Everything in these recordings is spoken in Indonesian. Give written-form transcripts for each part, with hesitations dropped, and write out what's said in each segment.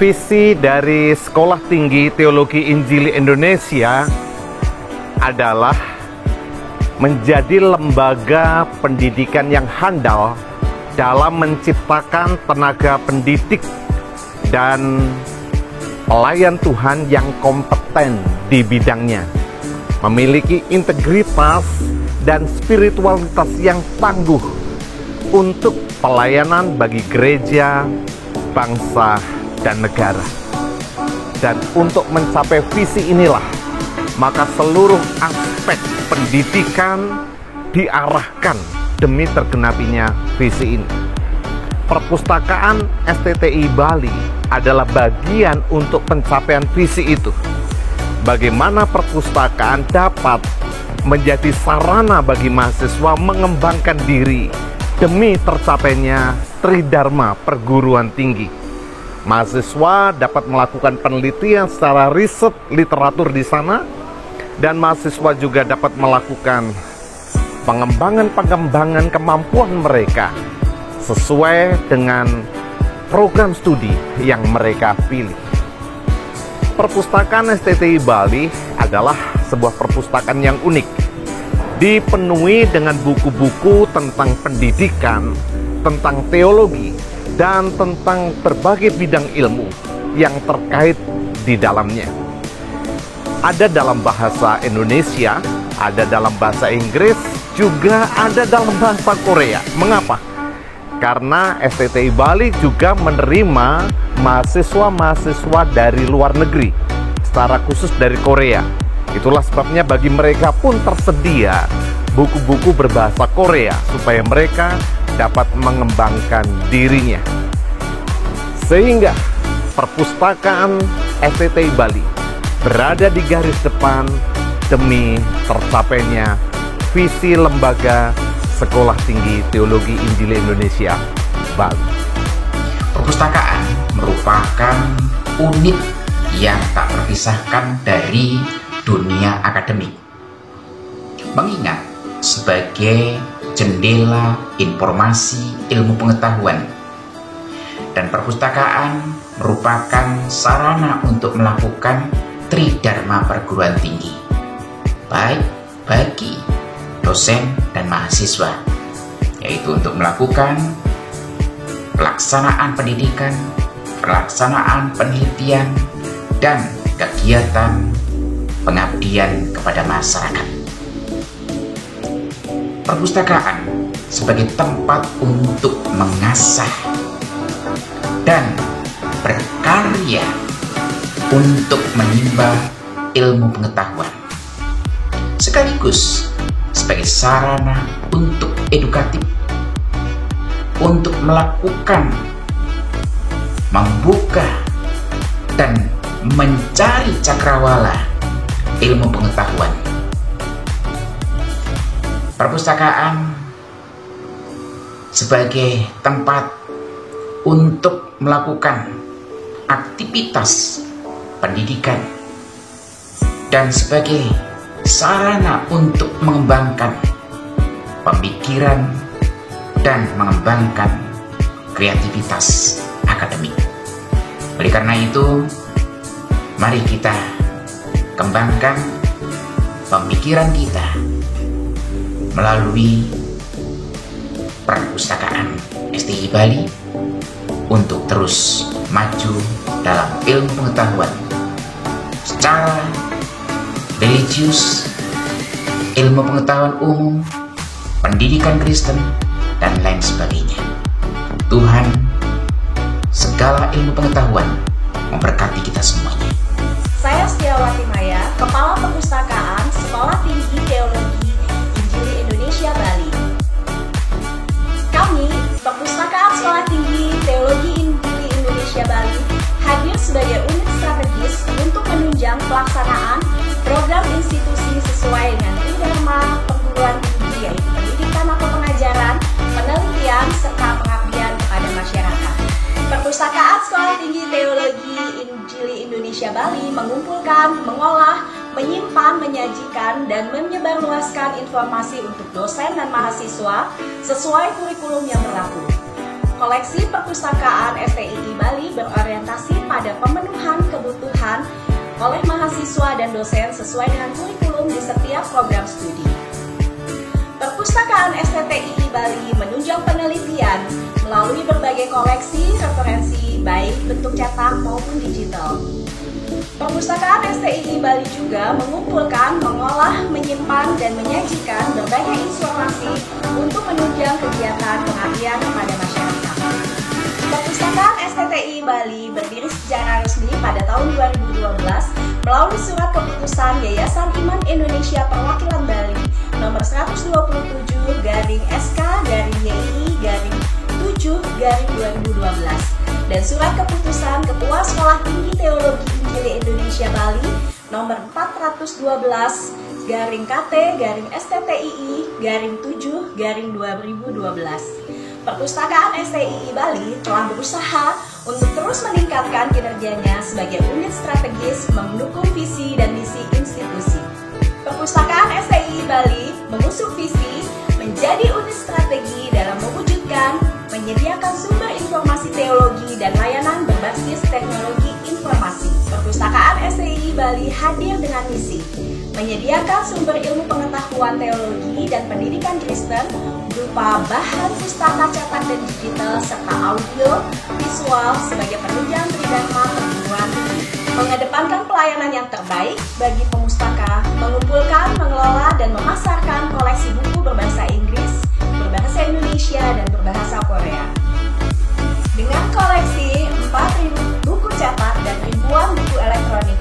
Visi dari Sekolah Tinggi Teologi Injili Indonesia adalah menjadi lembaga pendidikan yang handal dalam menciptakan tenaga pendidik dan pelayan Tuhan yang kompeten di bidangnya, memiliki integritas dan spiritualitas yang tangguh untuk pelayanan bagi gereja, bangsa, dan negara. Dan untuk mencapai visi inilah, maka seluruh aspek pendidikan diarahkan demi tergenapinya visi ini. Perpustakaan STTI Bali adalah bagian untuk pencapaian visi itu. Bagaimana perpustakaan dapat menjadi sarana bagi mahasiswa mengembangkan diri demi tercapainya Tridharma perguruan tinggi. Mahasiswa dapat melakukan penelitian secara riset literatur di sana, dan mahasiswa juga dapat melakukan pengembangan kemampuan mereka sesuai dengan program studi yang mereka pilih. Perpustakaan STTI Bali adalah sebuah perpustakaan yang unik, dipenuhi dengan buku-buku tentang pendidikan, tentang teologi, dan tentang berbagai bidang ilmu yang terkait di dalamnya. Ada dalam bahasa Indonesia, ada dalam bahasa Inggris, juga ada dalam bahasa Korea. Mengapa? Karena STTI Bali juga menerima mahasiswa-mahasiswa dari luar negeri, secara khusus dari Korea. Itulah sebabnya bagi mereka pun tersedia buku-buku berbahasa Korea supaya mereka dapat mengembangkan dirinya. Sehingga perpustakaan STTI Bali berada di garis depan demi tercapainya visi lembaga Sekolah Tinggi Teologi Injili Indonesia Bali. Perpustakaan merupakan unit yang tak terpisahkan dari dunia akademik. Mengingat sebagai jendela informasi ilmu pengetahuan, dan perpustakaan merupakan sarana untuk melakukan Tridharma perguruan tinggi, baik bagi dosen dan mahasiswa, yaitu untuk melakukan pelaksanaan pendidikan, pelaksanaan penelitian, dan kegiatan pengabdian kepada masyarakat. Perpustakaan sebagai tempat untuk mengasah dan berkarya untuk menimba ilmu pengetahuan, sekaligus sebagai sarana untuk edukatif, untuk melakukan, membuka, dan mencari cakrawala ilmu pengetahuan. Perpustakaan sebagai tempat untuk melakukan aktivitas pendidikan dan sebagai sarana untuk mengembangkan pemikiran dan mengembangkan kreativitas akademik. Oleh karena itu, mari kita kembangkan pemikiran kita melalui perpustakaan STTI Bali untuk terus maju dalam ilmu pengetahuan secara religius, ilmu pengetahuan umum, pendidikan Kristen, dan lain sebagainya. Tuhan segala ilmu pengetahuan memberkati kita semuanya. Saya Setiawati Maya, Kepala Perpustakaan Sekolah Tinggi Teologi Injili Indonesia Bali. Kami, Perpustakaan Sekolah Tinggi Teologi Injili Indonesia Bali, hadir sebagai unit strategis untuk menunjang pelaksanaan program institusi sesuai dengan Tridharma perguruan tinggi, yaitu pendidikan atau pengajaran, penelitian, serta pengabdian kepada masyarakat. Perpustakaan Sekolah Tinggi Teologi Injili Indonesia Bali mengumpulkan, mengolah, menyimpan, menyajikan, dan menyebarluaskan informasi untuk dosen dan mahasiswa sesuai kurikulum yang berlaku. Koleksi perpustakaan STII Bali berorientasi pada pemenuhan kebutuhan oleh mahasiswa dan dosen sesuai dengan kurikulum di setiap program studi. Perpustakaan STII Bali menunjang penelitian melalui berbagai koleksi referensi baik bentuk cetak maupun digital. Perpustakaan STII Bali juga mengumpulkan, mengolah, menyimpan, dan menyajikan berbagai informasi untuk menunjang kegiatan pengabdian kepada masyarakat. Perpustakaan STII Bali berdiri secara resmi pada tahun 2012 melalui surat keputusan Yayasan Iman Indonesia Perwakilan Bali nomor 127/SK-YI-7/2012 dan surat keputusan Ketua Sekolah Tinggi Teologi Injili Indonesia Bali nomor 412/STTII-7/2012. Perpustakaan STII Bali telah berusaha untuk terus meningkatkan kinerjanya sebagai unit strategis mendukung visi dan misi institusi. Perpustakaan STII Bali mengusung visi menjadi unit strategi dalam mewujudkan, menyediakan sumber informasi teologi dan layanan berbasis teknologi informasi. Perpustakaan STII Bali hadir dengan misi menyediakan sumber ilmu pengetahuan teologi dan pendidikan Kristen berupa bahan pustaka cetak dan digital serta audio visual sebagai penunjang tridharma perguruan tinggi. Mengedepankan pelayanan yang terbaik bagi pemustaka, mengumpulkan, mengelola, dan memasarkan koleksi buku berbahasa Inggris, berbahasa Indonesia, dan berbahasa Korea. Dengan koleksi 4.000 buku cetak dan ribuan buku elektronik,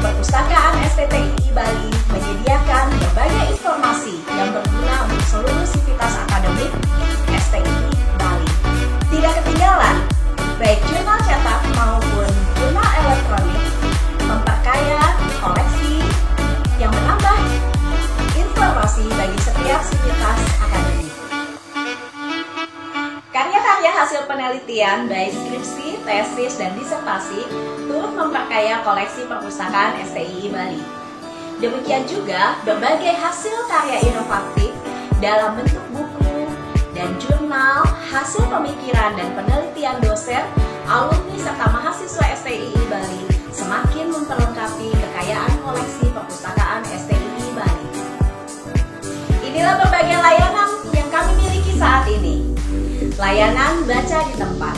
Perpustakaan STII Bali menyediakan berbagai informasi yang berguna untuk seluruh sivitas akademik STII Bali. Tidak ketinggalan, baik jurnal cetak maupun jurnal elektronik memperkaya koleksi yang menambah informasi bagi setiap sivitas akademik. Karya-karya hasil penelitian baik skripsi, tesis, dan disertasi turut memperkaya koleksi perpustakaan STII Bali. Demikian juga berbagai hasil karya inovatif dalam bentuk buku dan jurnal, hasil pemikiran dan penelitian dosen, alumni serta mahasiswa STII Bali semakin memperlengkapi kekayaan koleksi perpustakaan STII Bali. Inilah berbagai layanan yang kami miliki saat ini. Layanan baca di tempat.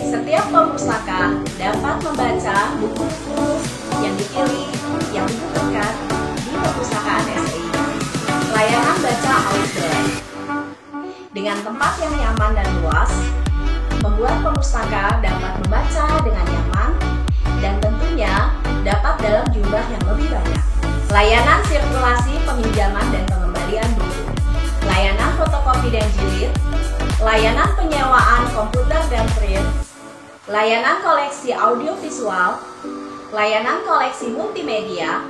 Setiap pemustaka dapat membaca buku-buku yang dipilih, yang dibutuhkan di perpustakaan STII. Layanan baca outdoor. Dengan tempat yang nyaman dan luas, membuat pemustaka dapat membaca dengan nyaman dan tentunya dapat dalam jumlah yang lebih banyak. Layanan sirkulasi peminjaman dan pengembalian buku. Layanan fotokopi dan jilid. Layanan penyewaan komputer dan print. Layanan koleksi audiovisual, layanan koleksi multimedia,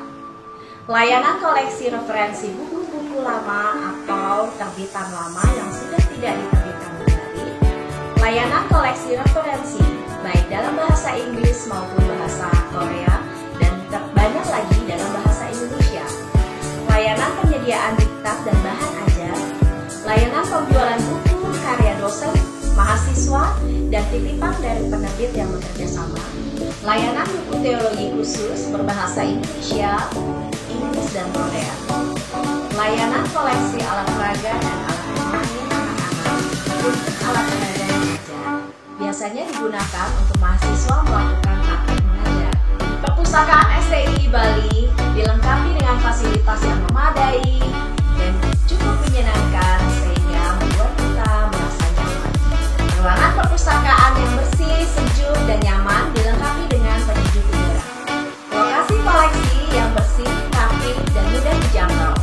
layanan koleksi referensi buku-buku lama atau terbitan lama yang sudah tidak diterbitkan kembali, layanan koleksi referensi baik dalam bahasa Inggris maupun bahasa Korea dan banyak lagi dalam bahasa Indonesia, layanan penyediaan diktat dan bahan ajar, layanan penjualan buku karya dosen, mahasiswa, dan titipan dari penerbit yang bekerja sama, layanan buku teologi khusus berbahasa Indonesia, Inggris, dan Korea, layanan koleksi alat peraga dan alat pemain anak-anak untuk alat peraga mengajar, biasanya digunakan untuk mahasiswa melakukan praktek mengajar. Perpustakaan STII Bali dilengkapi dengan fasilitas yang memadai dan cukup menyenangkan sehingga membuat kita merasa nyaman. Ruangan perpustakaan yang bersih, sejuk, dan nyaman dilengkapi dengan penyejuk udara. Lokasi koleksi yang bersih, rapi, dan mudah dijangkau.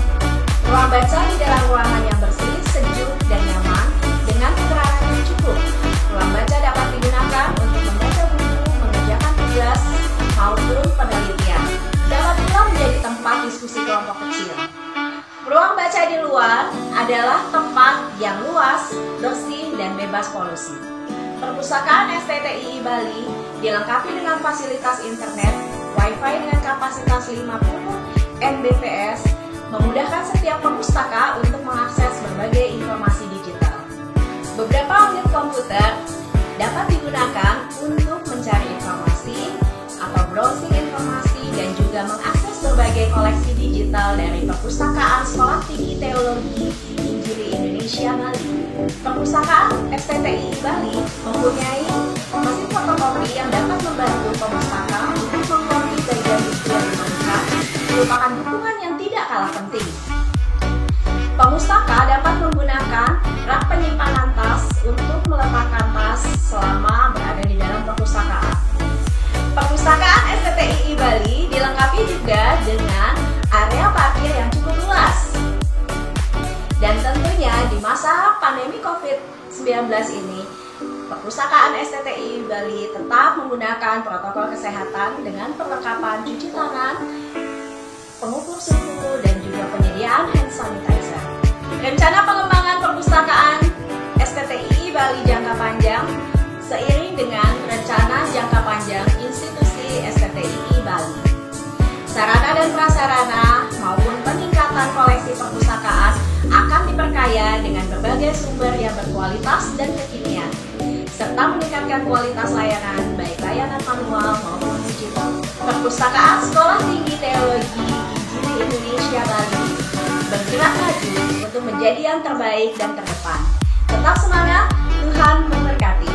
Ruang baca di dalam ruangan yang bersih, sejuk, dan nyaman dengan penerangan yang cukup. Ruang baca dapat digunakan untuk membaca buku, mengerjakan tugas, maupun penelitian. Dapat pula menjadi tempat diskusi kelompok kecil. Ruang baca di luar adalah tempat yang luas, bersih, dan bebas polusi. Perpustakaan STII Bali dilengkapi dengan fasilitas internet, Wi-Fi dengan kapasitas 50 Mbps, memudahkan setiap pemustaka untuk mengakses berbagai informasi digital. Beberapa komputer dapat digunakan untuk mencari informasi atau browsing informasi dan juga mengakses berbagai koleksi digital dari Perpustakaan Sekolah Tinggi Teologi Injili Indonesia Bali. Perpustakaan STTI Bali mempunyai mesin fotokopi yang dapat membantu pemustaka untuk mengkopi bagian buku yang diperlukan, merupakan dukungan yang tidak kalah penting. Pemustaka dapat menggunakan rak penyimpanan tas untuk meletakkan tas selama berada di dalam perpustakaan. Perpustakaan STTI Bali dilengkapi juga dengan area parkir yang cukup luas. Dan tentunya di masa pandemi COVID-19 ini, Perpustakaan STTI Bali tetap menggunakan protokol kesehatan dengan perlengkapan cuci tangan, pengukur suhu, dan juga penyediaan hand sanitizer. Rencana pengembangan perpustakaan STTI Bali jangka panjang seiring dengan rencana jangka panjang institusi STTI Bali. Sarana dan prasarana maupun peningkatan koleksi perpustakaan akan diperkaya dengan berbagai sumber yang berkualitas dan kekinian, serta meningkatkan kualitas layanan baik layanan manual maupun digital. Perpustakaan Sekolah Tinggi Teologi Injili Indonesia Bali bergerak maju untuk menjadi yang terbaik dan terdepan. Tetap semangat, Tuhan memberkati.